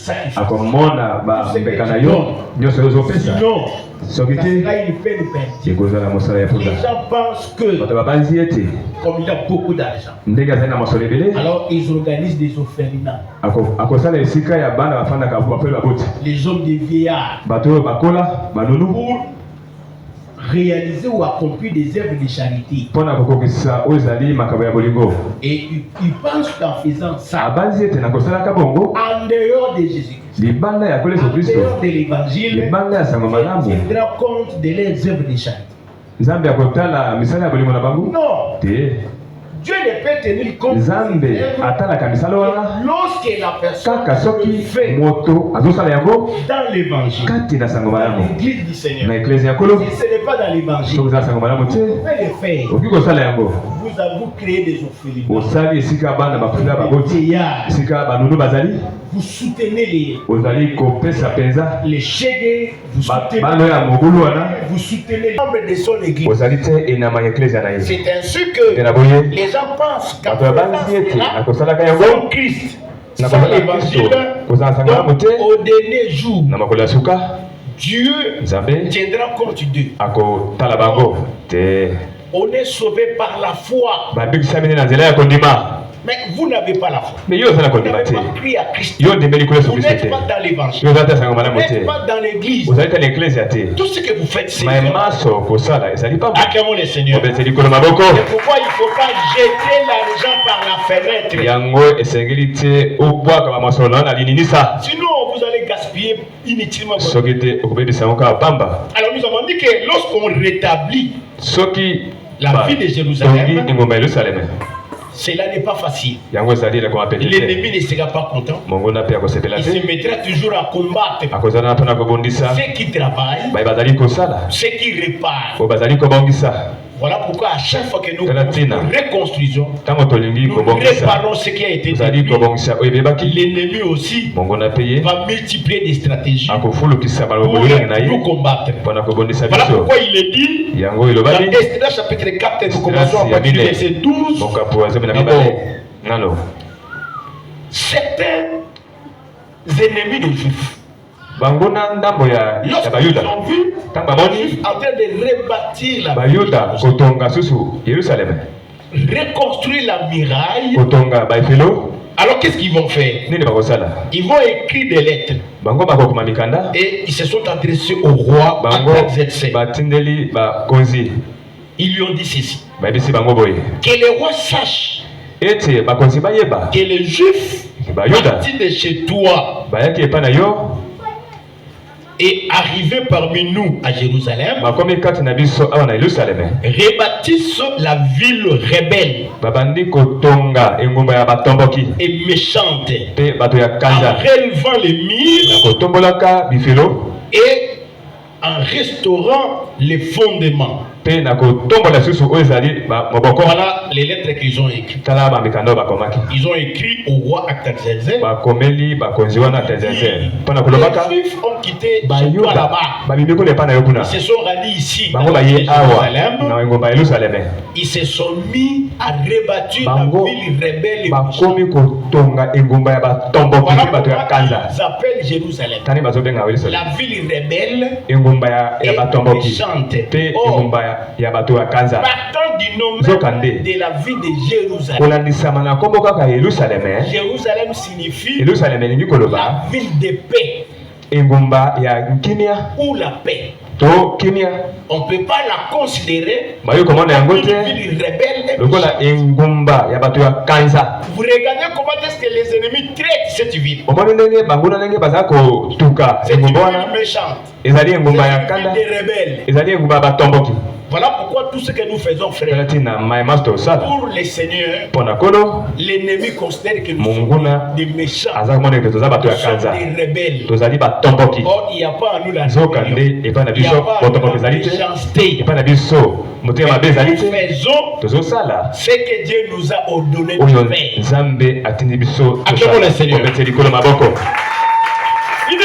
sacrifice. akomona ba mbekana yo nyonso ezopesa soki te Ça sera une peine perdue. ekozala mosala ya Les poza gens pensent que, bato babanzi ete comme il a beaucoup d'argent, ndenge azali na masolo ebele alors ils organisent des orphelinats. akosala esika ya bana bafandaka bafeli baboti Les hommes des vieillards, bato oyo bakola banunu pour réaliser ou accomplir des œuvres de charité. mpona kokokisa oyo ezali makambo ya bolingo Et ils pensent qu'en faisant ça, abanzi ete na kosalaka bongo en dehors de Jésus-Christ, libanda ya kola yesu en kristo dehors de l'évangile, libanda ya sango malamu Dieu tiendra compte de leurs œuvres de charité. nzambe akotala misala ya bolingo na bango Non, te Dieu ne peut tenir compte de nzambe ses œuvres atalaka misala wana lorsque la personne kaka le soki fait moto azosala yango dans l'évangile, kati na sango dans malamu l'église du na Seigneur. eklesi ya kolo Si ce n'est pas dans l'évangile, soki ozala sango malamu te vous pouvez le faire. okoki kosala yango Vous créez des orphelinats, osali esika bana bafula des baboti vieillards, esika banunu bazali vous soutenez ozali kopesa mpenza les chèques, vous soutenez, bana ya mogulu wana vous soutenez les membres de son église. ozali te enama ya eklesi na ye C'est ainsi que te na boye les gens pensent qu'en bato ya faisant banzi ete cela, nakosalaka yango sans Christ, na sans kosala kristo l'évangile, kozala sango malamu donc te au dernier jour, na makolo ya suka Dieu nzambe tiendra compte d'eux. akotala bango te On est sauvé par la foi. babikisami na nzela ya kondima Mais vous n'avez pas la foi. me yo ozala Vous kondima n'avez te pas crié à Christ. yo ndembeli kola yesu Vous kristo n'êtes te pas dans yo l'évangile. ozali te sango Vous malamu n'êtes te pas dans l'église. ozali te na eklesi te Tout ce que vous faites, c'est me maso kosala ezali pamba acclamons le Seigneur. obese likolo maboko C'est pourquoi il ne faut pas jeter l'argent par la fenêtre. yango esengeli te obwaka bamasolo na lininisa Sinon, vous allez gaspiller inutilement votre soki te okobebisa yango kaka pamba Alors nous avons dit que lorsqu'on rétablit soki la vie de Jérusalem, tongi engumba ya yerusaleme cela n'est pas facile. yango ezali eleko mapete te L'ennemi ne sera pas content. mongona mpe akosepela Il te se mettra toujours à combattre akozala mpona kobondisa ceux qui travaillent, baye bazali kosala ceux qui réparent. oyo bazali kobongisa Voilà pourquoi à chaque fois que nous Talatina. reconstruisons, ntango tolingi nous kobongisa réparons ce qui a été tozali détruit. kobongisa oyo ebebaki L'ennemi aussi mongona mpe ye va multiplier des stratégies akofulukisa pour baloboli na nous ye combattre. mpona kobondisa Voilà biso pourquoi il est dit yango dans elobaki Esdras chapitre 4, nous commençons à partir du verset 12. mokapo ya zomi na D'abord, mibale nano certains ennemis de Juifs, bango na ndambo ya lorsqu'ils bayuda ont vu ntango les bamoni Juifs en train de rebâtir la bayuda ville, kotonga susu yerusaleme reconstruire la muraille, kotonga baefelo alors qu'est-ce qu'ils vont faire? nini bakosala Ils vont écrire des lettres bango bakokoma mikanda et ils se sont adressés au roi bango Artaxerxès. batindeli bakonzi Ils lui ont dit ceci: bayebisi bango boye que le roi sache ete bakonzi bayeba que les Juifs bayuda partis de chez toi bayaki epai na yo et arrivés parmi nous à Jérusalem bakomi kati na biso awa na yerusaleme rebâtissent la ville rebelle babandi kotonga engumba ya batomboki et méchante mpe bato ya en kanza relevant les murs na kotombolaka bifelo et en restaurant les fondements. mpe na kotombola susu oyo ezali moboko Voilà les lettres qu'ils ont écrites. tala bamikanda oyo bakomaki Ils ont écrit au roi Artaxerxès. bakomeli bakonzi wana Artaxerxès mpona kolobaka Les Juifs ont quitté chez toi bayuda là-bas. babimi kuna epai na yo kuna Ils se sont rendus ici bango dans baye awa Jérusalem. na engumba ya yerusaleme Ils se sont mis à rebâtir bango la ville rebelle et bakomi méchante. kotonga engumba ya batomboki Voilà mpe bato ya pourquoi kanza ils appellent Jérusalem tani bazobenga yango yerusaleme la ville rebelle engumba ya et batomboki méchante. mpe Or, engumba ya bato ya kanza partant du nom Zokande. même de la ville de Jérusalem. kolandisama na nkombo kaka yerusaleme Jérusalem signifie yerusaleme elingi la koloba ville de paix engumba ya nkimia ou la paix. to kimia On ne peut pas la considérer bayo komona yango comme te une ville rebelle et lokola méchante. engumba ya bato ya kanza. Vous regardez comment est-ce que les ennemis traitent cette ville. omoni ndenge banguna ndenge baza kotuka C'est une engumba ville wana méchante. ezali C'est engumba ya une ville kanda des rebelles. ezali engumba ya batomboki. Voilà pourquoi tout ce que nous faisons, frère, tala ntina mayema tosala pour les seigneurs, mpo na kolo l'ennemi considère que nous monguna sommes des méchants, aza komona ete toza bato nous ya sommes kanza des rebelles. tozali batomboki. Or, il n'y a pas à nous la nzoka rébellion. nde epai na Il n'y a biso pas à nous botomboki la ezali te méchanceté. epai na biso motema mabe ezali Nous te faisons tozosala ce que Dieu nous a ordonné oyo de faire. nzambe atindi biso Acclamons le Seigneur. obete likolo maboko. Il dit,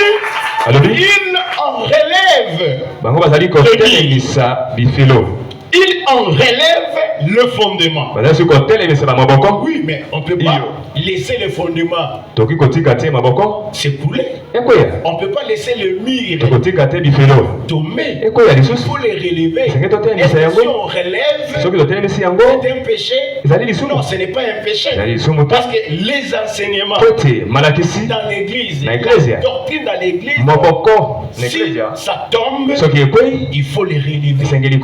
alobi il en relève bango bazali kotelemisa bifelo il on relève le fondement. Oui, mais on ne peut pas laisser le fondement s'écrouler. On ne peut pas laisser le mur tomber. Il faut les relever. Et si on relève, c'est un péché. Non, ce n'est pas un péché. Parce que les enseignements dans l'église, la doctrine dans l'église, si ça tombe, il faut les relever. Il faut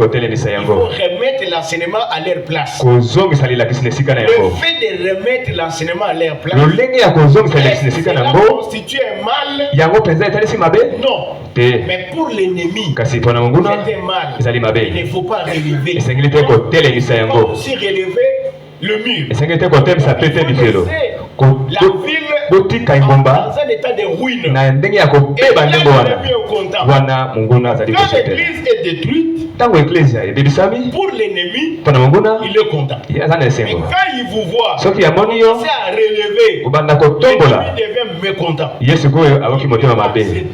remettre l'enseignement à leur place. Le fait de remettre l'enseignement à leur place, cela constitue un mal. Non. Mais pour l'ennemi, c'était mal. Il ne faut pas relever. Il faut aussi relever le mur. La ville dans un état de ruine. Et l'ennemi est content. Quand l'église est détruite, pour l'ennemi, il est content. Mais quand il vous voit commencer à relever, l'ennemi devient mécontent. C'est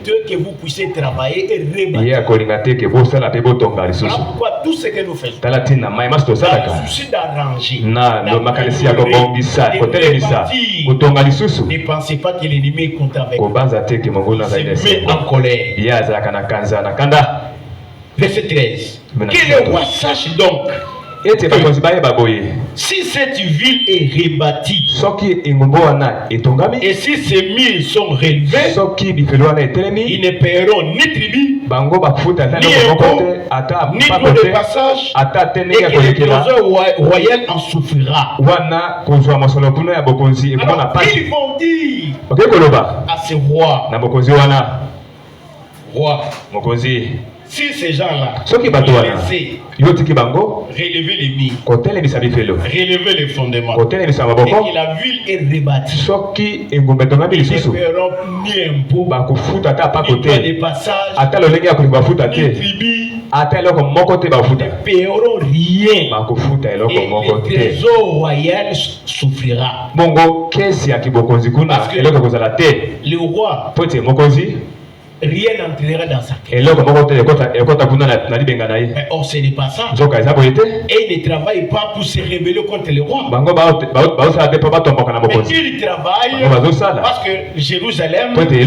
Dieu que vous puissiez travailler et rebâtir. Voilà pourquoi tout ce que nous faisons, dans le souci d'arranger, ne pensez pas que l'ennemi est content avec vous. Il se met en colère. Verset 13. Que le roi sache donc si cette ville est rebâtie et si ces murs sont relevés, ils ne paieront ni tribut, ni impôts, ni droit de passage, et que le trésor royal en souffrira. Alors, ils vont dire à ce roi, si ces gens-là laissaient relever les murs, relever les fondements, et que la ville est rebâtie, ils ne paieront ni impôts, ni droit de passage, ni tribut, ne paieront rien, et le trésor royal souffrira. Parce que le roi, rien n'entrera dans sa caisse. Mais or, ce n'est pas ça. Et il ne travaille pas pour se rebeller contre le roi. Mais il travaille parce que Jérusalem était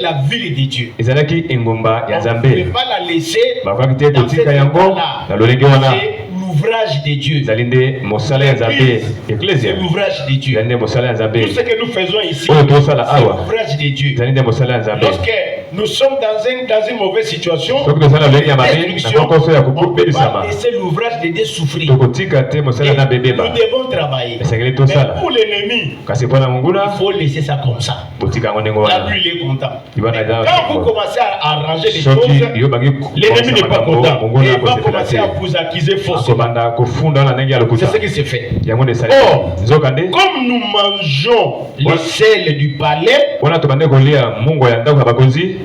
la ville de Dieu. On ne peut pas la laisser dans cette état-là. L'ouvrage de Dieu. C'est l'ouvrage de Dieu. Tout ce que nous faisons ici, c'est l'ouvrage de Dieu. Lorsque nous sommes dans une mauvaise situation, on va laisser l'ouvrage de Dieu souffrir. Nous devons travailler. Mais pour l'ennemi, il faut laisser ça comme ça. Là, lui, il est content. Quand vous commencez à arranger les choses, l'ennemi n'est pas content. Et il va commencer à vous accuser faussement. C'est ce qui s'est fait. Or, comme nous mangeons le sel du palais,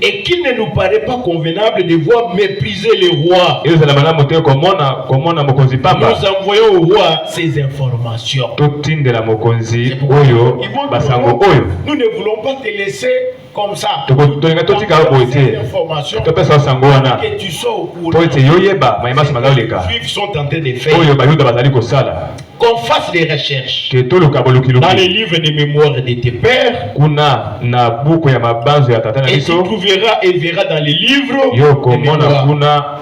et qu'il ne nous paraît pas convenable de voir mépriser les rois, nous envoyons au roi ces informations. Nous ne voulons pas te laisser comme ça. Ces informations que tu sois au courant. Les Juifs sont en train de faire. Qu'on fasse des recherches dans les livres de mémoire de tes pères, et tu trouveras et verras dans les livres de mémoire.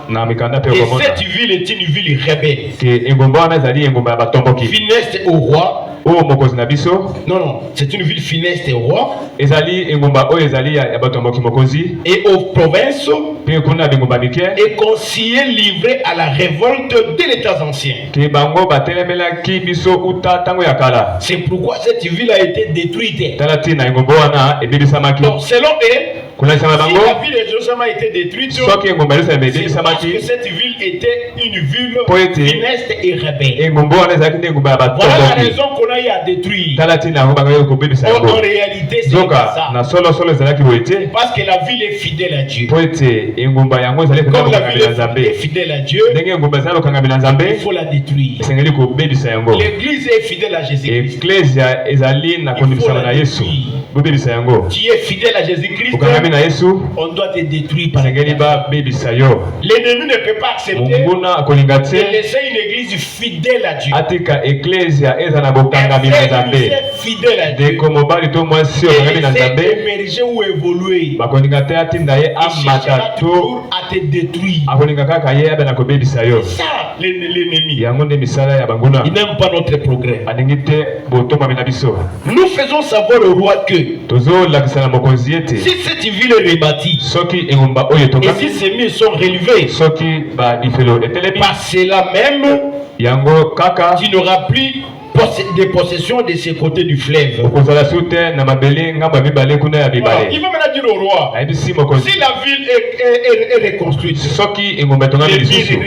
Et cette ville est une ville rebelle, funeste au roi. Non, c'est une ville funeste au roi et aux provinces, et conseillers livrés à la révolte dès les temps anciens. C'est pourquoi cette ville a été détruite. Donc selon eux, si la ville de Jérusalem a été détruite, c'est parce que cette ville était une ville funeste et rebelle. Voilà la raison qu'on a eu à détruire. En réalité, c'est pas ça. Parce que la ville est fidèle à Dieu. Comme la ville est fidèle à Dieu, il faut la détruire. L'église est fidèle à Jésus-Christ. Tu es fidèle à Jésus-Christ, on doit te détruire par l'ennemi. L'ennemi ne peut pas accepter de laisser une église fidèle à Dieu. Fidèle à Dieu. Émerger ou évoluer. Il cherchera toujours à te détruire. Ça, l'ennemi. Il n'aime pas notre progrès. Nous faisons savoir au roi que si cette ville est rebâtie et si ces murs sont relevés, par cela même, tu n'auras plus des possessions de ce côté du fleuve. Il va maintenant dire au roi, si la ville est reconstruite, les murs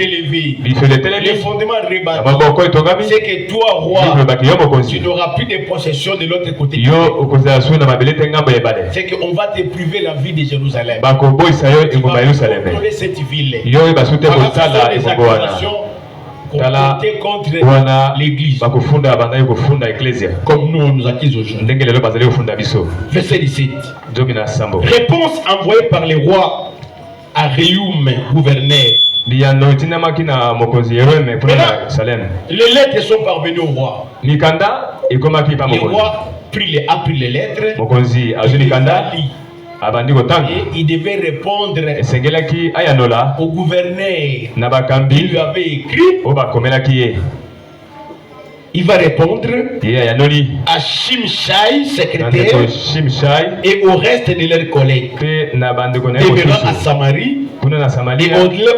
relevés, les fondements rebâtis, c'est que toi, roi, tu n'auras plus de possessions de l'autre côté du fleuve. C'est qu'on va te priver la vie de Jérusalem. Tu vas contrôler cette ville. Voilà, des accusations contre l'église. Comme nous nous accusons aujourd'hui. Verset 17. Réponse envoyée par les rois à Réum, gouverneur. Les lettres sont parvenues au roi. Le roi a pris les lettres. Et il devait répondre au gouverneur. Il lui avait écrit. Il va répondre à Shimshai, secrétaire, et au reste de leurs collègues. Demeurant à Samarie et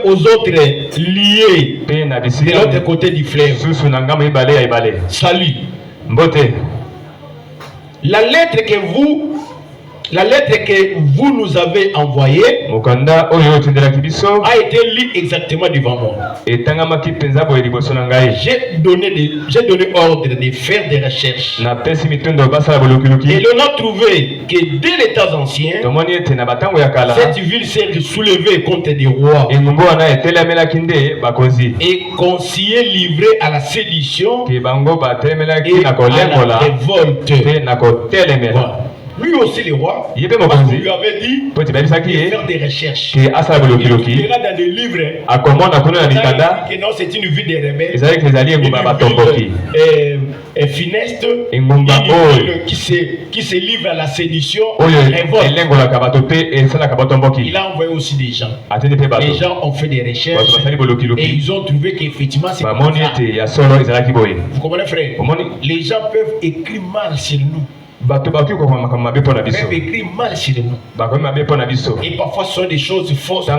aux autres liés de l'autre côté du fleuve. Salut. La lettre que vous nous avez envoyée a été lue exactement devant moi. J'ai donné ordre de faire des recherches. Et l'on a trouvé que dès les temps anciens, cette ville s'est soulevée contre des rois et conseillers livrés à la sédition et à la révolte. Voilà. Lui aussi, le roi, parce qu'on lui avait dit de faire des recherches. Il verra dans des livres que non, c'est une ville de rebelles, une ville funeste, une ville qui se livre à la sédition, révolte. Il a envoyé aussi des gens. Les gens ont fait des recherches et ils ont trouvé qu'effectivement c'est comme ça. Vous comprenez, frère? Les gens peuvent écrire mal sur nous. Même écrit mal sur nous. Et parfois ce sont des choses fausses.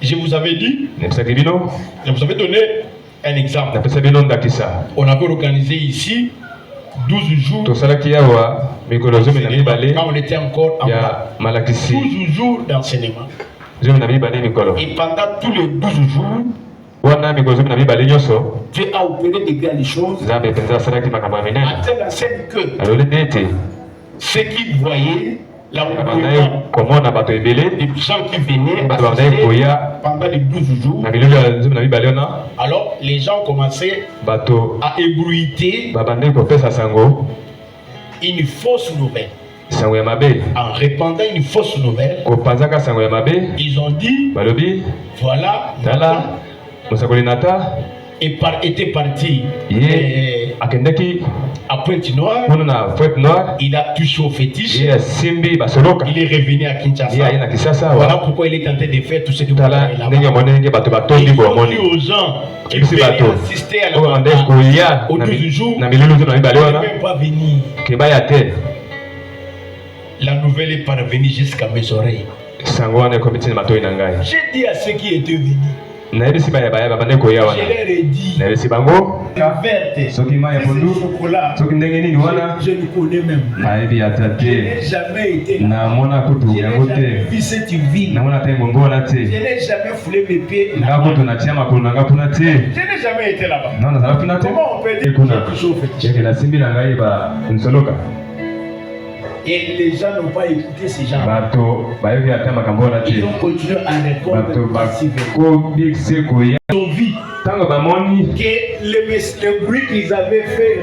Je vous avais dit, je vous avais donné un exemple. On avait organisé ici 12 jours. Quand on était encore en bas. 12 jours d'enseignement. Et pendant tous les 12 jours, Dieu a opéré de grandes choses. À telle enseigne que ceux qui voyaient là où les gens qui venaient pendant les 12 jours, alors les gens commençaient à ébruiter une fausse nouvelle. En répandant une fausse nouvelle, ils ont dit voilà, était parti à Pointe-Noire. Il a touché au fétiche. Il est revenu à Kinshasa. Voilà pourquoi il est tenté de faire tout ce que vous voyez là-bas. Il dit aux gens qui venaient assister à la au 12 jours, ils ne peuvent même pas venir. La nouvelle est parvenue jusqu'à mes oreilles. J'ai dit à ceux qui étaient venus, je leur ai dit, verte, c'est chocolat, je le connais même. Je n'ai jamais été là. Je n'ai jamais vu cette ville. Je n'ai jamais foulé mes pieds là-bas. Je n'ai jamais été là-bas. Comment on peut dire que j'ai toujours fait? Et les gens n'ont pas écouté ces gens. Ils ont continué à répondre passivement. Ils ont vu que le bruit qu'ils avaient fait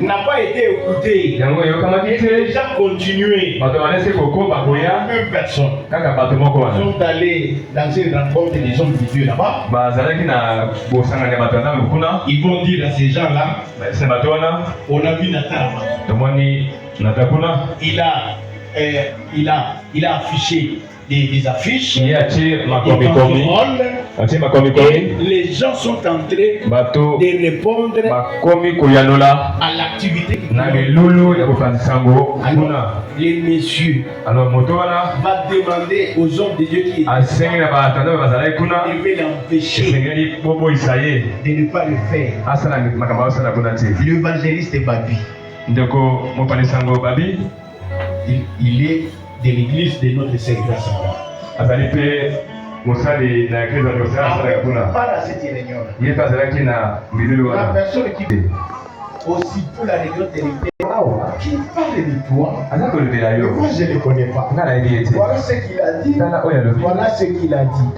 n'a pas été écouté. Les gens continuaient. Même personne. Ils sont allés dans une rencontre des hommes de Dieu là-bas. Ils vont dire à ces gens-là, on a vu Nathan. Il a affiché des affiches. Et les gens sont en train de répondre à l'activité. Alors, les messieurs va demander aux hommes de Dieu qui devaient l'empêcher de ne pas le faire. L'évangéliste Babi. Il est de l'église de notre Seigneur. Pas à cette réunion. La personne qui aussitôt la réunion qui parle de toi, moi je ne le connais pas. Voilà ce qu'il a dit. Voilà ce qu'il a dit.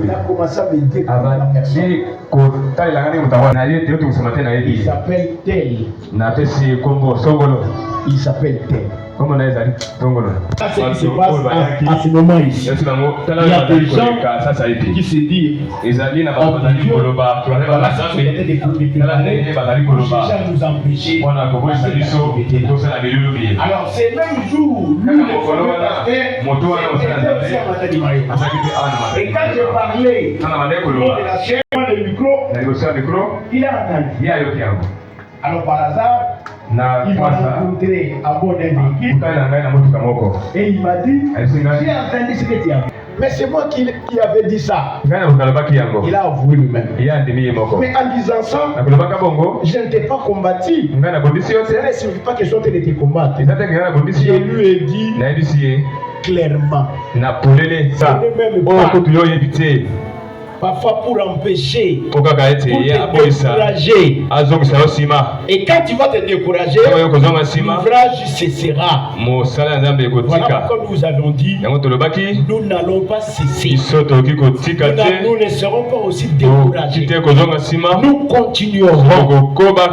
Il a commencé à me dire il s'appelle tel. Il s'appelle tel. Comment on a dit ça c'est ce qui se passe à ce moment ici. Il y a des gens qui se disent nous empêcher. Alors c'est même jour et quand je parlais de la chaîne de micro, il a entendu. Alors par hasard, il m'a rencontré à bord d'un véhicule et il m'a dit, j'ai entendu ce que tu as dit. Mais c'est moi qui avais dit ça. Il a avoué lui-même. Mais en disant ça, je ne t'ai pas combattu. Ce ne signifie pas que je t'ai été combattu. Je lui ai dit clairement. Parfois pour empêcher, pour te décourager. Et quand tu vas te décourager, l'ouvrage cessera. Voilà pourquoi nous avons dit, nous n'allons pas cesser. Nous ne serons pas aussi découragés. Nous continuerons à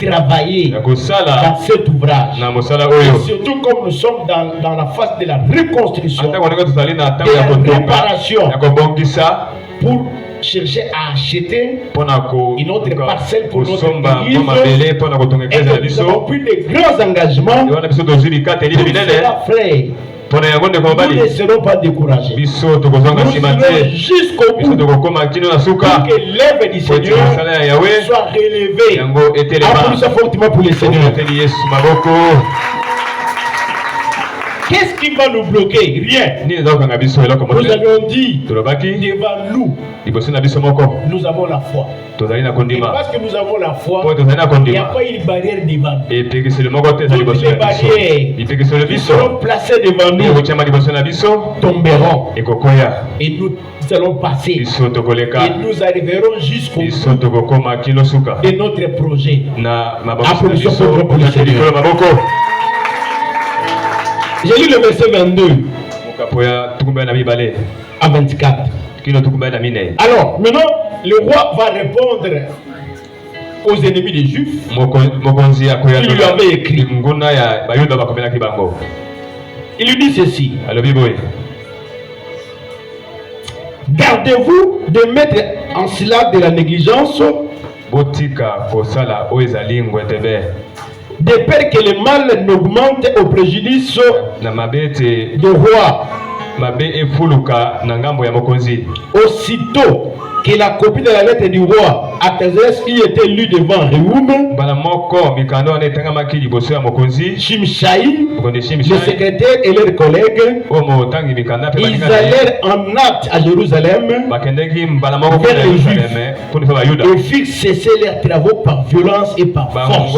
travailler dans cet ouvrage. Et surtout comme nous sommes dans la phase de la reconstruction, de la réparation, pour chercher à acheter une autre parcelle pour notre église. Et nous avons pris de grands engagements. Nous ne serons pas découragés. Nous serons jusqu'au bout pour que l'œuvre du Seigneur soit relevée. Applaudissons fortement pour le Seigneur. Qu'est-ce qui va nous bloquer? Rien. Nous avions dit devant nous, nous avons la foi. Et parce que nous avons la foi, il n'y a pas une barrière devant nous. Toutes les barrières qui seront placées devant nous tomberont. Et nous allons passer. Et nous arriverons jusqu'au bout de notre projet. Applaudissons pour le Seigneur. J'ai lu le verset 22 à 24. Alors, maintenant, le roi va répondre aux ennemis des Juifs qui lui avaient écrit. Il lui dit ceci. Gardez-vous de mettre en cela de la négligence, de peur que le mal n'augmente au préjudice du roi. Aussitôt que la copie de la lettre du roi Artaxerxès qui était lue devant Réhoum, Shimshai, le secrétaire et leurs collègues, ils allèrent en hâte à Jérusalem vers les Juifs et firent cesser leurs travaux par violence et par force.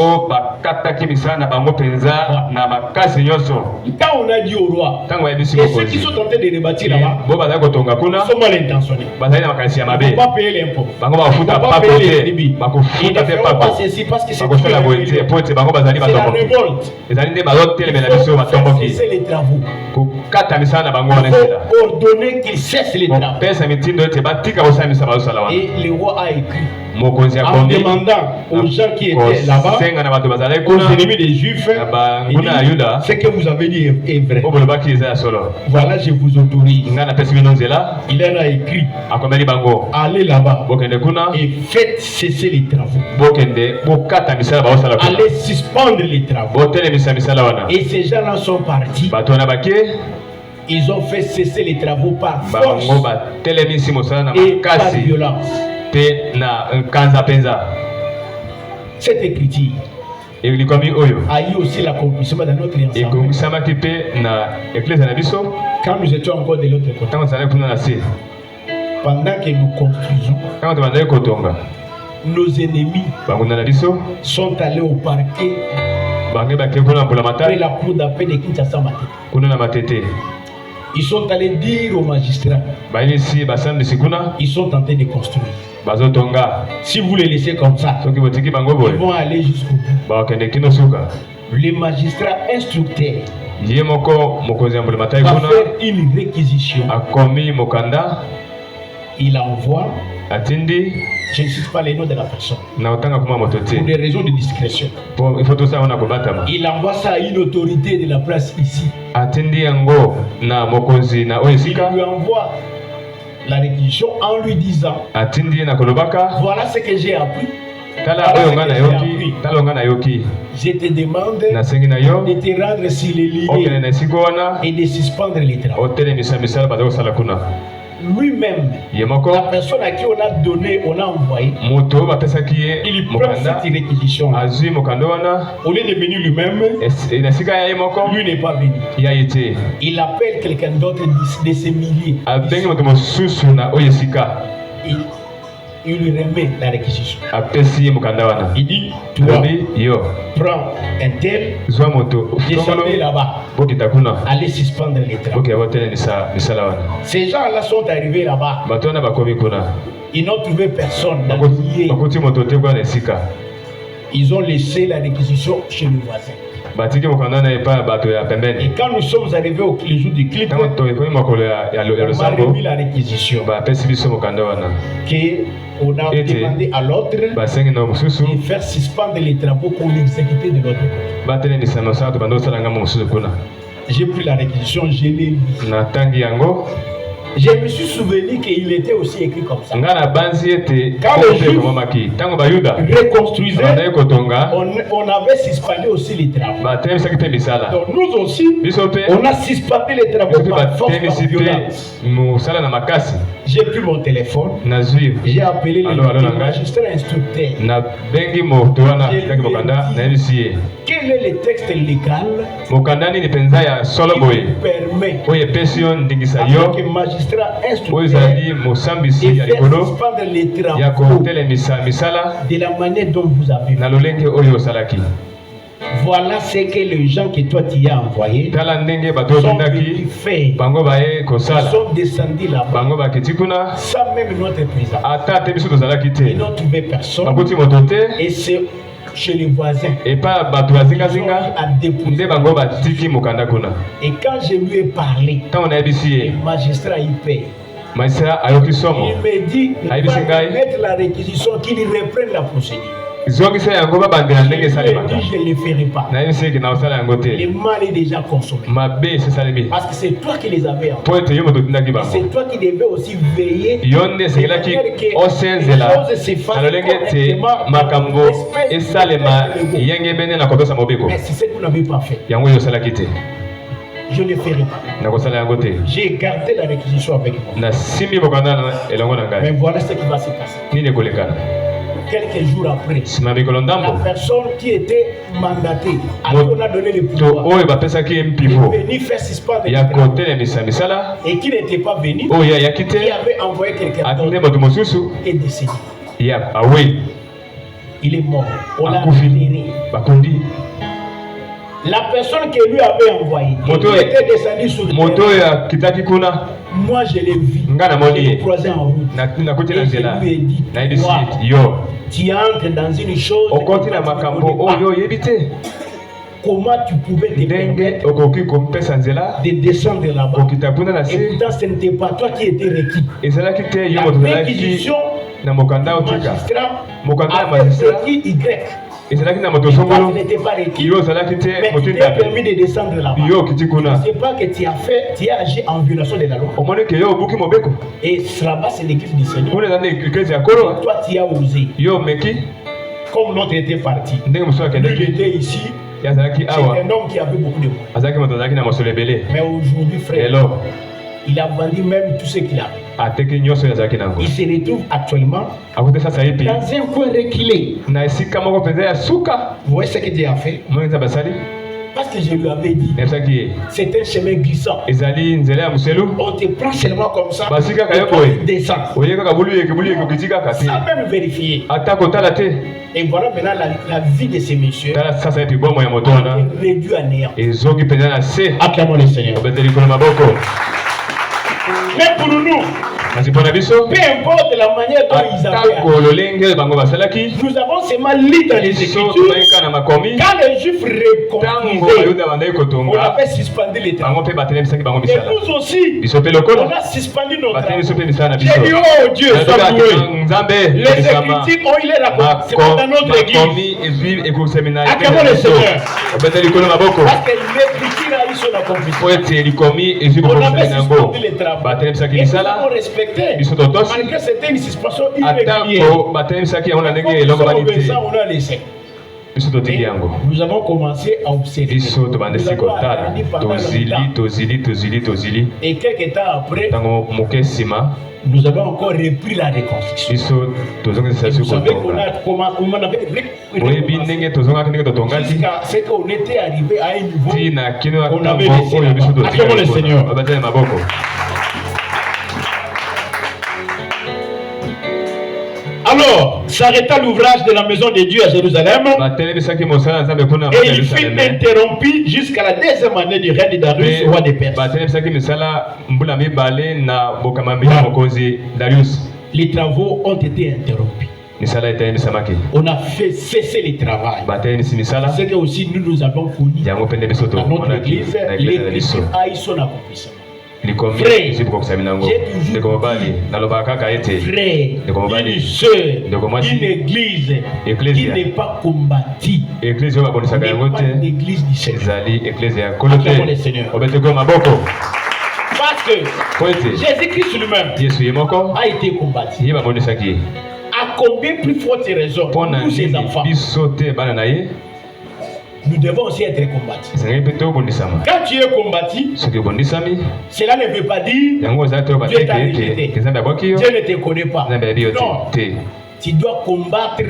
Quand on a dit au roi, et ceux qui sont en train de rebâtir là-bas sont mal intentionnés. Ils ne vont pas payer l'impôt. Ils ne vont pas payer les tribus. Ils ne feront pas ceci parce que c'est la révolte. Il faut cesser les travaux ordonner qu'il cesse les travaux. Et le roi a écrit en demandant aux gens qui étaient là-bas, aux ennemis des Juifs, il dit, ce que vous avez dit est vrai. Voilà, je vous autorise. Il leur a écrit, allez là-bas et faites cesser les travaux. Allez suspendre les travaux. Et ces gens-là sont partis. Ils ont fait cesser les travaux par force et par violence. Cette écriture a eu aussi l'accomplissement dans notre ensemble. Quand nous étions encore de l'autre côté, pendant que nous construisons, nos ennemis sont allés au parquet après la cour d'appel de Kinshasa Matete. Ils sont allés dire aux magistrats, ils sont en train de construire. Si vous les laissez comme ça, ils vont aller jusqu'au bout. Les magistrats instructeurs va faire une réquisition. Il envoie, je ne cite pas les noms de la personne, pour des raisons de discrétion. Il envoie ça à une autorité de la place ici. Il lui envoie la réquisition en lui disant, voilà ce que j'ai appris. Je te demande de te rendre sur les lieux et de suspendre les travaux. Lui-même, la personne à qui on a donné, on a envoyé, il prend cette réquisition. Au lieu de venir lui-même, lui n'est pas venu. Il appelle quelqu'un d'autre de ses milliers. Il lui remet la réquisition. Il dit, toi, prends un tel, descendez là-bas, allez suspendre les travaux. Ces gens-là sont arrivés là-bas. Ils n'ont trouvé personne dans le millier. Ils ont laissé la réquisition chez le voisin. Et quand nous sommes arrivés au jour du clip, on a remis la réquisition. On a demandé à l'autre de faire suspendre les travaux qu'on exécutait de l'autre côté. J'ai pris la réquisition, je l'ai lu. Je me suis souvenu qu'il était aussi écrit comme ça. Quand les Juifs reconstruisaient, on avait suspendu aussi les travaux. Donc nous aussi, on a suspendu les travaux par force, par violence. J'ai pris mon téléphone, j'ai appelé les magistrats instructeurs. Quel est le texte légal qui permet que magistrat instructeur de faire suspendre les travaux de la manière dont vous avez fait? Voilà ce que les gens que toi tu as envoyés sont venus faire. Ils sont descendus là-bas sans même notre présence. Ils n'ont trouvé personne. Et c'est chez les voisins. Et quand je lui ai parlé, le magistrat il paye. Il me dit de mettre la réquisition, qu'il reprenne la procédure. Je ne le ferai pas. Le mal est déjà consommé. Parce que c'est toi qui les avais envoyés. C'est toi qui devais aussi veiller que les choses se fassent correctement. Mais c'est ce que vous n'avez pas fait. Je ne le ferai pas. J'ai gardé la réquisition avec moi. Mais voilà ce qui va se passer. Quelques jours après, la personne qui était mandatée, à qui on a donné le pouvoir, est venue faire suspendre les travaux, et qui n'était pas venu, qui avait envoyé quelqu'un d'autre, est décédé. Il est mort. On l'a enterré. La personne qui lui avait envoyé était descendue sur le terrain. Moi je l'ai vu, je l'ai croisé en route. Et je lui ai dit, tu entres dans une chose comment tu pouvais te permettre de descendre là-bas. Et pourtant, ce n'était pas toi qui étais requis. La perquisition du magistrat avait requis Y. Et ça n'était pas requis, mais tu t'es permis de descendre là-bas. Je ne sais pas que tu as agi en violation de la loi. Et là-bas, c'est l'église du Seigneur. Toi, tu as osé. Comme l'autre était parti. Lui, il était ici. C'est un homme qui avait beaucoup de moyens. Mais aujourd'hui, frère, il a vendu même tout ce qu'il avait. Il se retrouve actuellement dans un coin reculé. Vous voyez ce que Dieu a fait? Parce que je lui avais dit, c'est un chemin glissant. On te prend seulement comme ça, et tu descends. Sans même vérifier. Et voilà maintenant la vie de ces messieurs réduit à néant. Acclamons le Seigneur. Mais pour nous, peu importe la manière dont ils avaient, nous avons seulement lu dans les Écritures, quand les Juifs reconstruisaient, on avait suspendu les travaux. Et nous aussi, on a suspendu nos travaux. J'ai dit, oh Dieu, sois loué. Les Écritures ont eu la raconte. C'est pas dans notre église. Acclamons le Seigneur. Parce que l'Écriture a eu son accomplissement. On avait suspendu les travaux. Et nous avons respecté. Malgré c'était une suspension irrégulière. On a laissé. Nous avons commencé à observer. Nous avons attendu pendant longtemps. Et quelques temps après, nous avons encore repris la reconstruction. Vous savez qu'on avait jusqu'à ce qu'on était arrivé à un niveau qu'on avait laissé là-bas. Acclamons le Seigneur. Alors, s'arrêta l'ouvrage de la maison de Dieu à Jérusalem et il fut interrompu jusqu'à la deuxième année du règne de Darius, roi des Perses. Les travaux ont été interrompus. On a fait cesser les travaux. C'est que aussi nous avons connu dans notre église, l'église a eu son accomplissement. Frère, j'ai toujours dit, frère, une soeur, une église qui n'est pas combattue n'est pas une église du Seigneur. Acclamons le Seigneur. Parce que Jésus-Christ lui-même a été combattu. À combien plus forte raison nous, ses enfants, nous devons aussi être combattus. Quand tu es combattu, cela ne veut pas dire Dieu t'a rejeté. Dieu ne te connaît pas. Non, tu dois combattre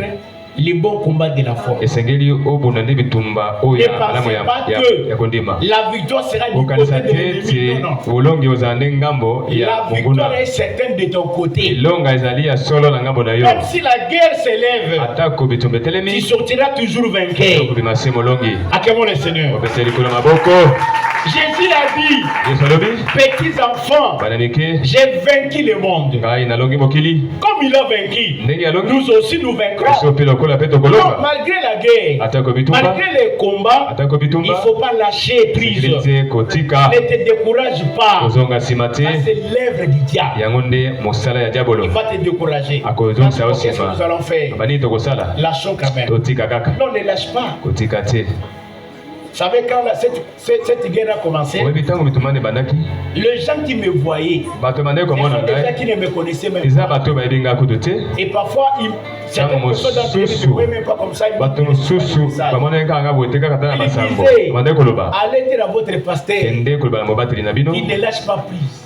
les bons combats de la foi. Ne pensez pas que la victoire sera du côté de l'ennemi. Non. La victoire est certaine de ton côté. Même si la guerre s'élève, tu sortiras toujours vainqueur. Acclamons le Seigneur. Jésus a dit, petits enfants, j'ai vaincu le monde. Comme il a vaincu, nous aussi nous vaincrons. Non, malgré la guerre, malgré les combats, il ne faut pas lâcher prise. Ne te décourage pas. Ça, c'est l'œuvre du diable. Il va te décourager. Qu'est-ce que nous allons faire? Lâchons quand même. Non, ne lâche pas. Vous savez, quand cette guerre a commencé, les gens qui me voyaient, les gens qui ne me connaissaient même pas, et parfois, certaines personnes d'entre eux ne me voyaient même pas comme ça, ils me disaient, allez dire à votre pasteur qu'il ne lâche pas prise.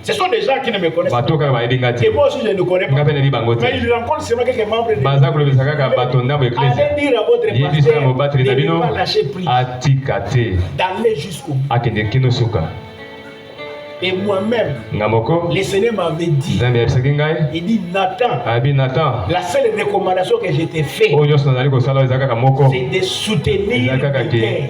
Ce sont des gens qui ne me connaissent pas. Et moi aussi, je ne connais pas. Mais ils rencontrent seulement quelques membres de l'Église. Allez dire à votre pasteur de ne pas lâcher prise, d'aller jusqu'au bout. Et moi-même, le Seigneur m'avait dit, il dit, Nathan, la seule recommandation que je t'ai faite, c'est de soutenir mes guerres.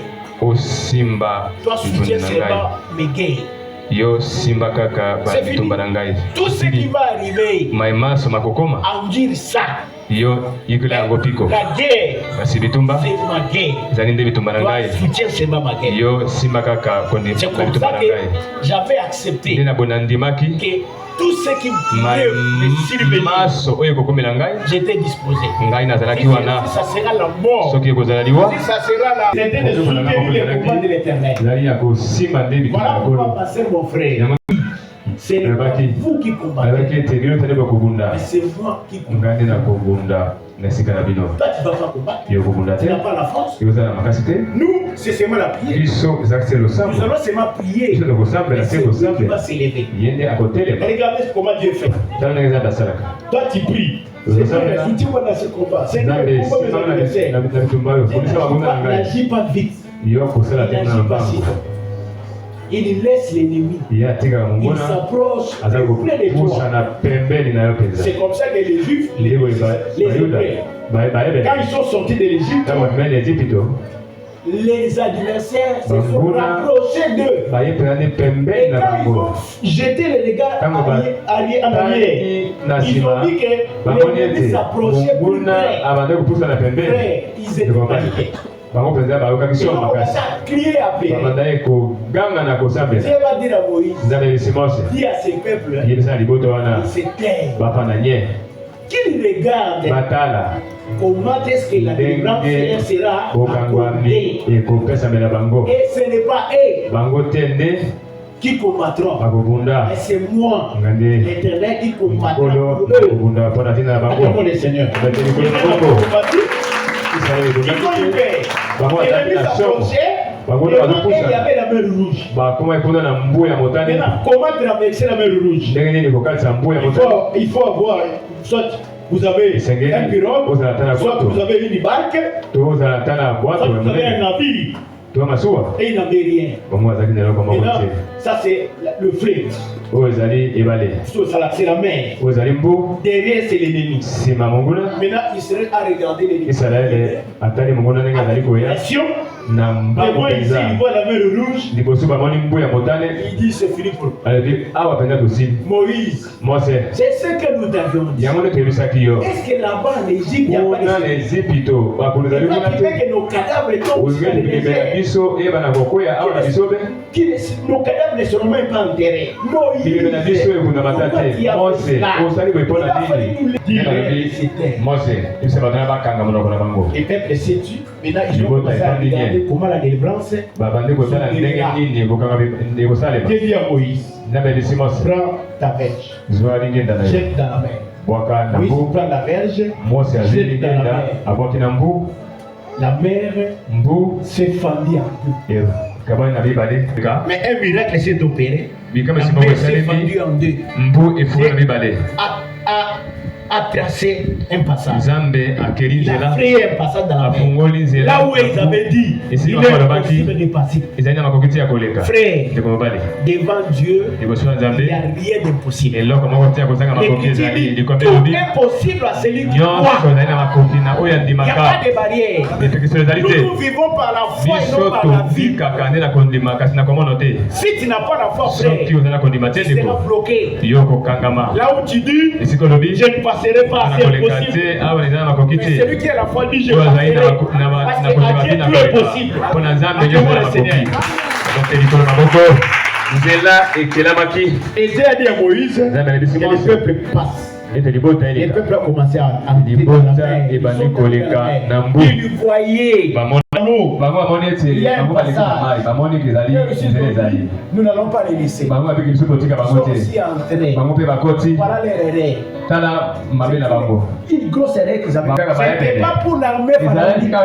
Toi, soutiens seulement mes guerres. C'est fini. Tout ce qui va arriver, endure ça. yo yikula yango piko kasi bitumba ezali nde bitumba na ngai yo simba kaka kondima bitumba na ngai nde na bona ndimaki tout ce qui voulait me surveiller, j'étais disposé. Ça sera la mort. Ça sera la... C'était de soutenir les combats de l'Éternel. Voilà pourquoi, ma sœur, mon frère, ce n'est pas vous qui combattez, mais c'est moi qui combatte. Toi, tu ne vas pas combattre. Tu n'as pas la force. Nous, c'est seulement la prière. Nous allons seulement prier. Et c'est Dieu qui va s'élever. Regardez comment Dieu fait. Toi, tu pries. C'est un soutien dans ce combat. C'est un combat de l'adversaire. N'agis pas vite. N'agis pas si vite. Il laisse l'ennemi. Il s'approche près de toi. C'est comme ça que les Juifs, les Hébreux, quand ils sont sortis de l'Égypte, les adversaires se sont rapprochés d'eux. Et quand ils ont jeté les regards alliés en arrière, ils ont dit que l'ennemi s'approchait plus près. Frère, ils étaient paniqués. Ils ont commencé à crier à Dieu. Dieu va dire à Moïse, dis à ces peuples, ils se taisent. Qu'ils regardent comment est-ce que la délivrance sera accordée. Et ce n'est pas eux qui combattront, mais c'est moi, l'Éternel, qui combattra pour eux. Attendons le Seigneur. L'ennemi s'approchait, et il y avait la mer rouge. Maintenant, comment traverser la mer rouge? Il faut avoir, soit vous avez un pirogue, soit vous avez une barque, soit vous avez un navire. Et il n'avait rien. Maintenant, ça c'est le fleuve. C'est la mer. Derrière c'est l'ennemi. Maintenant Israël a regardé l'ennemi. Devant ici, il voit la mer rouge. Il dit c'est fini pour Moïse. C'est ce que nous avions dit. Est-ce que là-bas en Égypte, il n'y a pas de que nos cadavres tombent sur les déserts? Nos cadavres ne seront même pas enterrés. Moïse, les peuples s'est tué. Maintenant, ils ont commencé à regarder comment la délivrance se fera. Dieu dit à Moïse, prends ta verge, jette dans la mer. Moïse prend la verge, jette dans la mer. La mer s'est fendue en deux. Mais un miracle s'est opéré. La mer s'est fendue en deux. A tracé un passage. Il a créé un passage dans la mer. Là où ils avaient dit, il est impossible de passer. Frère, devant Dieu, il n'y a rien d'impossible. Tout est possible à celui qui croit. Il n'y a pas de barrière. Nous vivons par la foi et non par la vie. Si tu n'as pas la foi, frère, tu seras bloqué. Là où tu dis, je ne passerai pas, c'est impossible. Mais celui qui a la foi dit, je passerai. Parce qu'à Dieu, tout est possible. Acclamons le Seigneur. Et Dieu a dit à Moïse, que le peuple passe. Les peuples ont commencé à entrer dans la mer. Ils voyaient. Il y a un passage. Nous n'allons pas les laisser. Ils sont aussi entrés. Voilà les rêves. Une grosse erreur qu'ils avaient. Ce n'était pas pour l'armée pharaonique.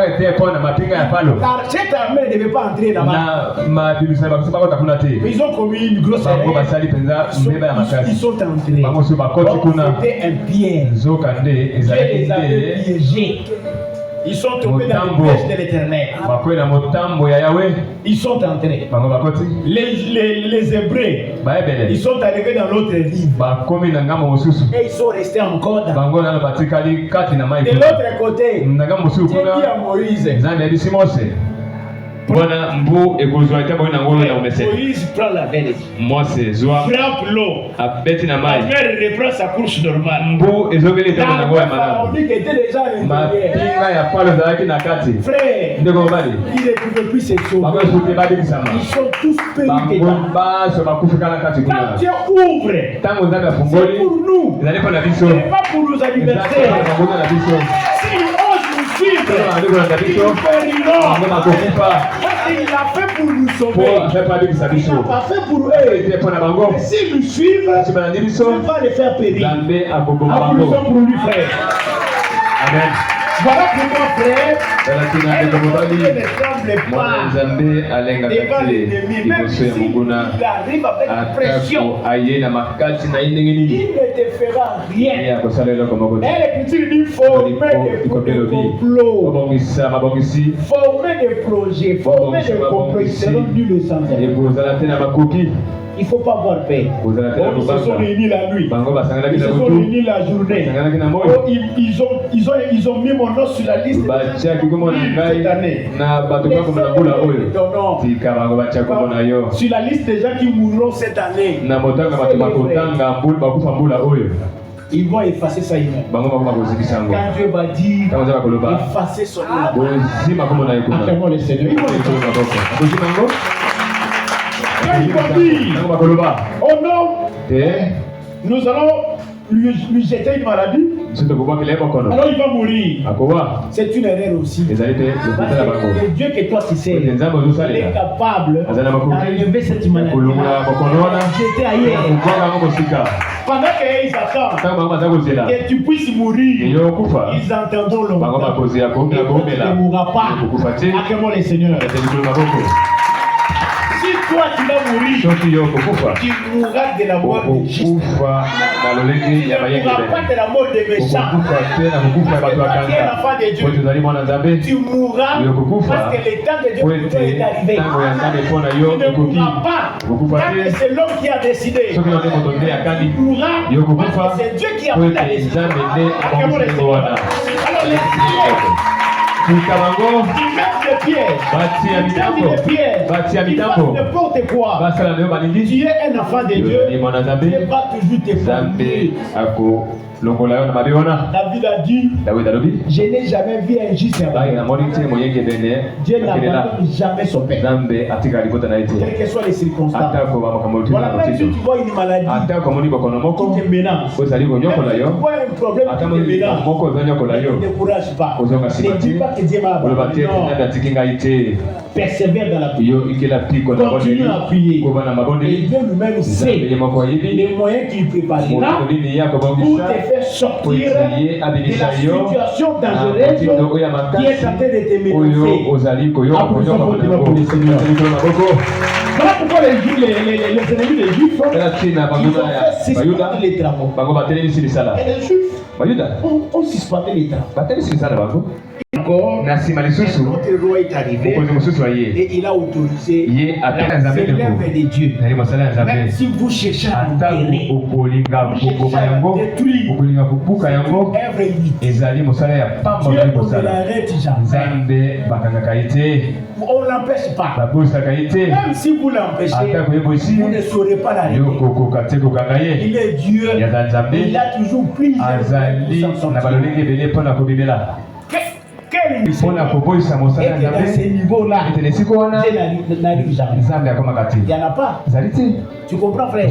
Cette armée ne devait pas entrer là-bas. Mais ils ont commis une grosse erreur. Ils sont entrés. C'était un piège. Dieu les avait piégés. Ils sont tombés dans le piège de l'Éternel. Ils sont entrés. Les Hébreux, ils sont arrivés dans l'autre rive. Et ils sont restés encore dans. De l'autre côté, Dieu dit à Moïse, Bwana mbu ekozwa ita boina ngolo na umese. Moïse prend la verre. Mose zwa. Frappe l'eau. Abeti na mai. La mer reprend sa course normale. Mbu ezobeli ita boina ngolo ya mana. Ma pinga ya palo zalaki na kati. Frère. Ndeko bali. Il ne pouvait plus se sauver. Bako soute badi kisama. Ils sont tous péris dedans. Ba so bakufika na kati kuna. Quand Dieu ouvre. Tango nzaka C'est fungoli. pour nous. Ezali pa na biso. C'est pas pour nos anniversaires. Si on nous suit, il l'a fait pour nous sauver. Il n'a pas fait pour eux. S'ils nous suivent, on va les faire périr. Applaudissons pour lui, frère. Amen. Voilà pourquoi, frère, ne tremble pas devant l'ennemi. Même s'il arrive avec pression, il ne te fera rien. Et l'Écriture dit former des complots, former des projets, former des complots. Ils seront nuls sans elle. Il ne faut pas avoir peur. Ils se sont réunis la nuit. Ils se sont réunis la journée. Ils ont mis mon nom sur la liste cette année. Sur la liste des gens qui mourront cette année. Ils vont effacer ça hier. Quand Dieu va dire, effacer son nom. Acclamons le Seigneur. Il va dire, oh non, nous allons lui jeter une maladie. Alors il va mourir. C'est une erreur aussi. Parce que le Dieu que toi tu sais, il est capable d'enlever cette maladie, jeter ailleurs. Pendant qu'ils attendent que tu puisses mourir, ils entendront longtemps. Et tu ne mourras pas. Acclamons le Seigneur. Si toi tu vas mourir, tu mourras de la mort des justes. Tu ne mourras pas de la mort des méchants. Parce que toi tu es l'enfant de Dieu. Tu mourras parce que le temps de Dieu est arrivé. Tu ne mourras pas parce que c'est l'homme qui a décidé. Tu mourras parce que c'est Dieu qui a pris la décision. Alors n'importe quoi. Tu es un enfant de Dieu. Dieu va toujours te former. David a dit, je n'ai jamais vu un juste Dieu n'abandonne jamais son père. Quelles que soient les circonstances. Voilà, même si tu vois une maladie qui te menace, tu vois un problème qui te menace, ne décourage pas. Ne dis pas que Dieu m'a abandonné. Persévère dans la prière. Continue à prier. Et Dieu lui-même sait les moyens qu'il préparera pour te faire sortir de la situation dangereuse qui est en train de te menacer. Pour le Seigneur. Voilà pourquoi les ennemis des Juifs, ils ont fait suspendre les travaux. Et les Juifs ont suspendu les travaux. Encore, notre roi est arrivé et il a autorisé la célèbre de Dieu. Même si vous cherchez à enterrer, détruire, Dieu ne l'arrête jamais. On ne l'empêche pas. Même si vous l'empêchez, vous ne saurez pas l'arrêter. Il est Dieu. Il a toujours pris les pour s'en sortir. Et que dans ces niveaux-là, Dieu n'arrive jamais. Il n'y en a pas. Tu comprends, frère?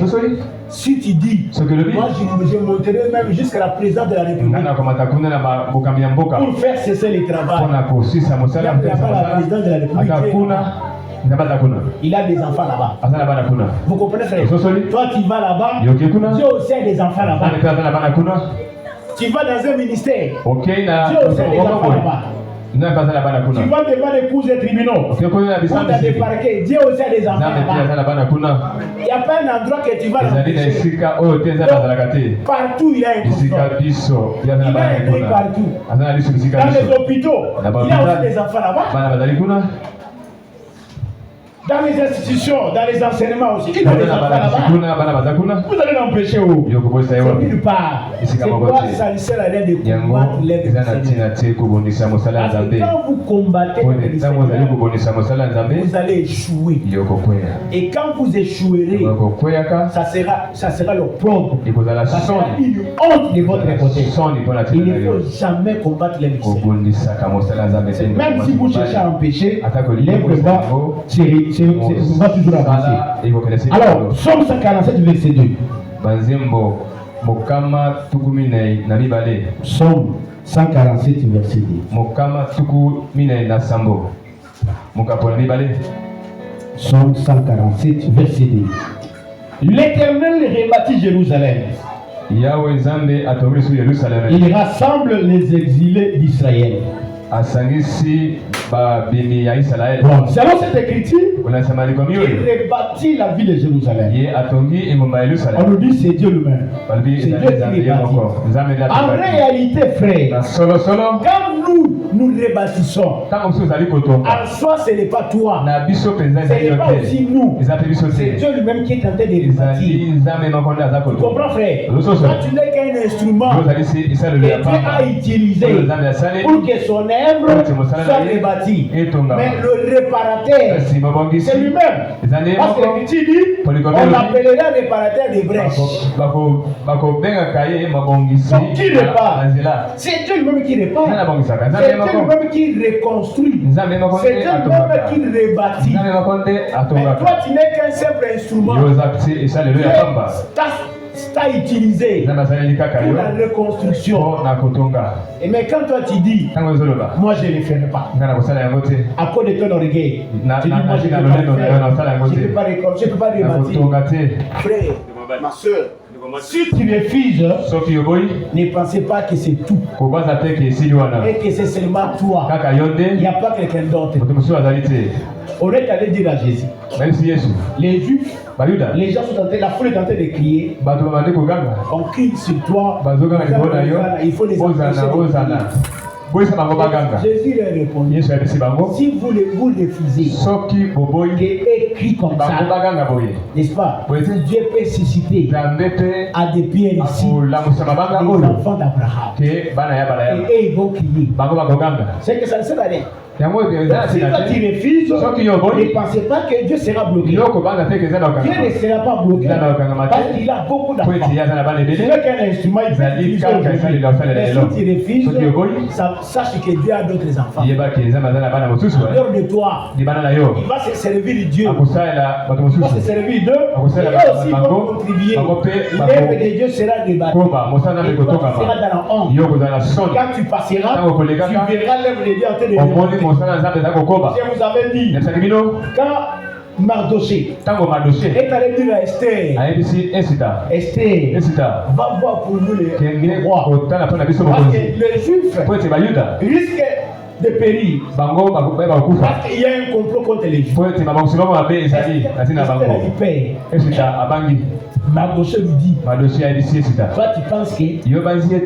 Si tu dis, moi je monterai même jusqu'à la présidence de la République pour faire cesser les travaux. La présidence de la République, il a des enfants là-bas. Vous comprenez, frère? Toi tu vas là-bas, Dieu aussi a des enfants là-bas. Tu vas dans un ministère, Dieu aussi a des enfants là-bas. Tu vas devant les cours et tribunaux, ou dans des parquets, Dieu aussi a des enfants là-bas. Il n'y a pas un endroit que tu vas l'empêcher. Partout il y a un contrôle. Il y a un œil partout. Dans les hôpitaux, il y a aussi des enfants là-bas. Dans les institutions, dans les enseignements aussi. Il y a des enfants là-bas. Vous allez l'empêcher où? C'est nulle part. C'est quoi ça ne sert à rien de combattre les Parce que quand vous combattez les vous allez échouer. Et quand vous échouerez, ça sera le propre. Ça sera une honte de votre côté. Il ne faut jamais combattre les même si vous cherchez à empêcher, l'œuvre va toujours avancer. Alors, Psaume 147, verset 2. Psaume 147, verset 2. Psaume 147, verset 2. L'Éternel rebâtit Jérusalem. Il rassemble les exilés d'Israël. Bon, selon cette écriture, il rebâtit la ville de Jérusalem. On nous dit c'est Dieu lui-même. C'est Dieu qui rebâtit. En réalité, frère, quand nous rebâtissons, en soi ce n'est pas toi, ce n'est pas aussi nous, c'est Dieu lui-même qui est en train de rebâtir. Tu comprends, frère? Quand tu n'es qu'un instrument que Dieu a utilisé pour que son œuvre soit rebâtie, mais le réparateur c'est lui-même. Parce que l'Écriture dit on l'appellera réparateur des brèches. Donc qui répare? C'est Dieu lui-même qui répare. C'est Dieu lui-même qui reconstruit. C'est Dieu lui-même qui rebâtit. Mais toi tu n'es qu'un simple instrument. T'as utilisé pour la reconstruction. Et mais quand toi tu dis moi je ne le ferai pas à cause de ton orgueil, tu dis moi je ne peux pas le faire, je ne peux pas rebâtir. Frère, ma soeur, si tu refuses, ne pensez pas que c'est tout et que c'est seulement toi. Il n'y a pas quelqu'un d'autre. On est allé dire à Jésus, les Juifs, les gens sont en train, la foule est en train de crier, on crie sur toi, il faut les empêcher. Jésus leur répondit, si vous refusez, qui est écrit comme ça, n'est-ce pas? Dieu peut susciter à des pierres ici les enfants d'Abraham et ils vont crier. C'est que ça ne sert à rien. Si toi tu refuses, ne pensez pas que Dieu sera bloqué. Dieu ne sera pas bloqué parce qu'il a beaucoup d'enfants. Ce n'est qu'un instrument, il peut utiliser aujourd'hui. Mais si tu refuses, sache que Dieu a d'autres enfants. Dehors de toi, il va se servir de Dieu. Il va se servir d'eux. Et eux aussi vont contribuer. L'œuvre de Dieu sera débattue. Et toi tu seras dans la honte. Quand tu passeras, tu verras l'œuvre de Dieu en train de débattre. Je vous avais dit, quand Mardoché est allé dire à Esther, va voir pour nous le roi. Parce que les Juifs risquent de périr. Parce qu'il y a un complot contre les Juifs. Mardoché lui dit, toi tu penses que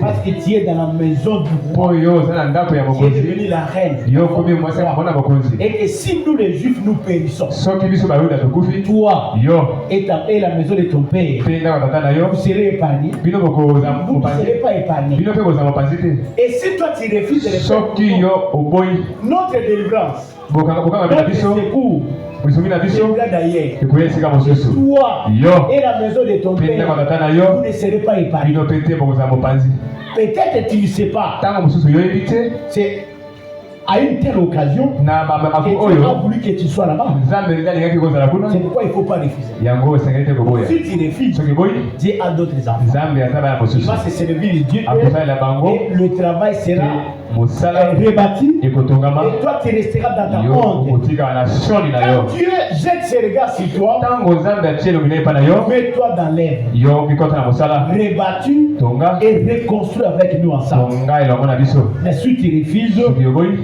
parce que tu es dans la maison du roi, tu es devenu la reine, et que si nous les Juifs nous périssons, toi et la maison de ton père, vous serez épargnés, vous ne serez pas épargnés. Et si toi tu refuses de le faire, notre délivrance, notre secours, viendra d'ailleurs. Toi et la maison de ton père, vous ne serez pas épargnés. Peut-être tu ne sais pas. C'est à une telle occasion que Dieu a voulu que tu sois là-bas. C'est pourquoi il ne faut pas refuser. Si tu refuses, Dieu a d'autres enfants. Il va se servir de Dieu et le travail sera rebâti. Et toi tu resteras dans ta honte. Quand Dieu jette ses regards sur toi, mets-toi dans l'œuvre, rebâtu et reconstruis avec nous ensemble. Mais si tu refuses,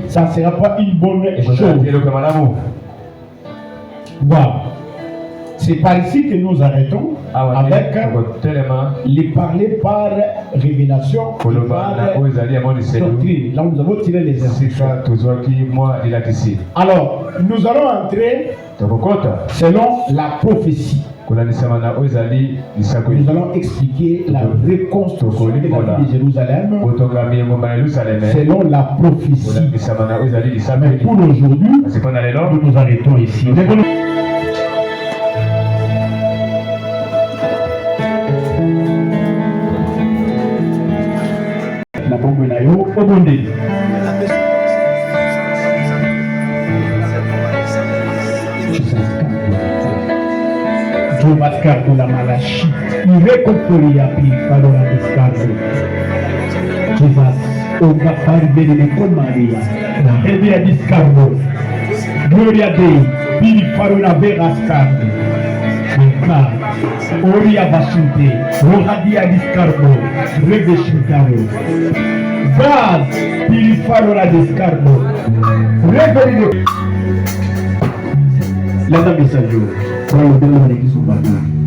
ça ne sera pas une bonne chose. Wow. C'est par ici que nous arrêtons avec les parler par révélation, par doctrine. Là, nous avons tiré les instructions. Alors, nous allons entrer selon la prophétie. Nous allons expliquer la reconstruction de Jérusalem selon la prophétie. Mais pour aujourd'hui, nous nous arrêtons ici. La bombe nayo obonde. Mascardo la malachi, irreconciliable par la descargo. Jesus, oga parvere de comaria, la hebia discargo. Gloria Dei, pili faro la vera scardo. Oka, oria basute, rohadia discargo, reveshintaro. Baz, pili faro la discargo. Reveri de... Landa mensagem. Para o Deus,